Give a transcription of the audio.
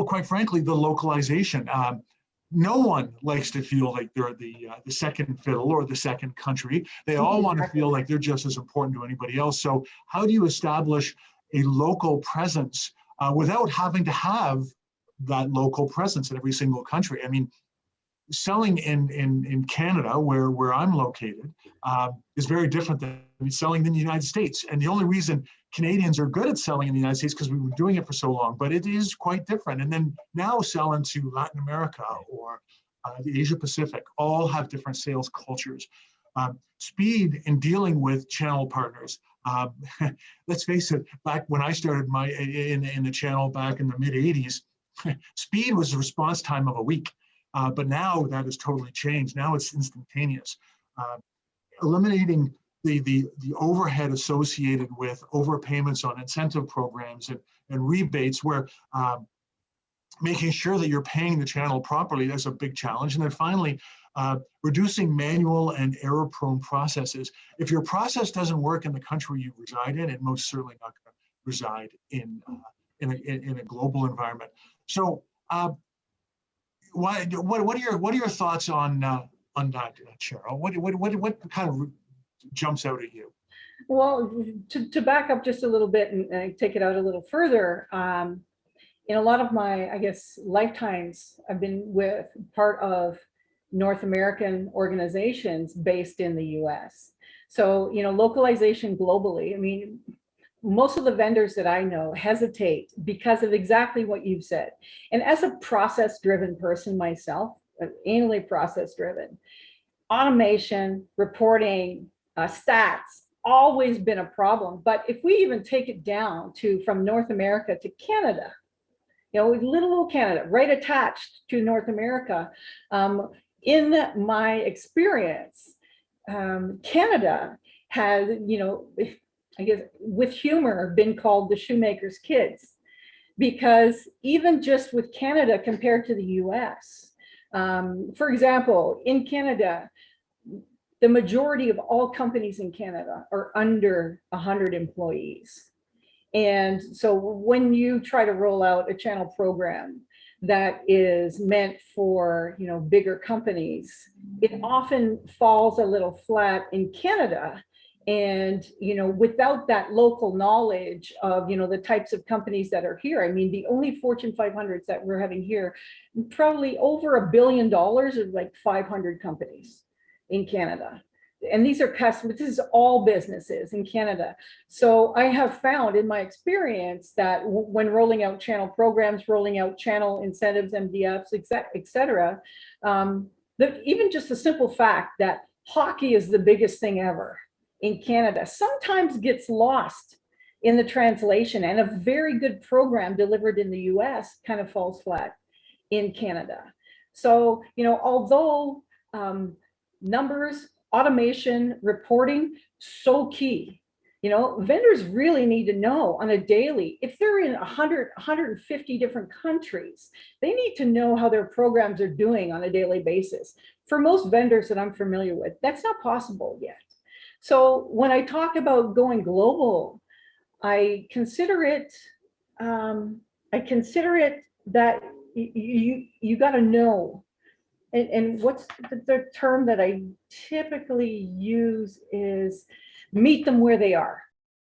quite frankly, the localization. No one likes to feel like they're the second fiddle or the second country. They all want to feel like they're just as important to anybody else. So how do you establish a local presence without having to have that local presence in every single country? I mean, selling in Canada, where I'm located, is very different than selling in the United States. And the only reason Canadians are good at selling in the United States because we've been doing it for so long, but it is quite different. And then now selling to Latin America or the Asia Pacific, all have different sales cultures. Speed in dealing with channel partners. Let's face it, back when I started in the channel back in the mid 80s, speed was the response time of a week. But now that has totally changed. Now it's instantaneous. Eliminating the overhead associated with overpayments on incentive programs and rebates, where making sure that you're paying the channel properly is a big challenge. And then finally, reducing manual and error-prone processes. If your process doesn't work in the country you reside in, it most certainly not going to reside in a global environment. So. What are your thoughts on that, Cheryl? What kind of jumps out at you? Well, to back up just a little bit and take it out a little further, in a lot of my, I guess, lifetimes, I've been with part of North American organizations based in the US. So, localization globally, I mean, most of the vendors that I know hesitate because of exactly what you've said. And as a process-driven person myself, anally process-driven, automation, reporting, stats, always been a problem. But if we even take it down to from North America to Canada, little Canada, right attached to North America, in my experience, Canada has, I guess with humor, been called the shoemaker's kids, because even just with Canada compared to the US, for example, in Canada, the majority of all companies in Canada are under 100 employees. And so when you try to roll out a channel program that is meant for, bigger companies, it often falls a little flat in Canada. And, without that local knowledge of, the types of companies that are here, I mean, the only Fortune 500s that we're having here, probably over $1 billion are like 500 companies in Canada. And these are customers, this is all businesses in Canada. So I have found in my experience that when rolling out channel programs, rolling out channel incentives, MDFs, et cetera, that even just the simple fact that hockey is the biggest thing ever in Canada sometimes gets lost in the translation, and a very good program delivered in the US kind of falls flat in Canada. So, although numbers, automation, reporting, so key, vendors really need to know on a daily, if they're in 100, 150 different countries, they need to know how their programs are doing on a daily basis. For most vendors that I'm familiar with, that's not possible yet. So when I talk about going global, I consider it that you got to know, and what's the term that I typically use is meet them where they are.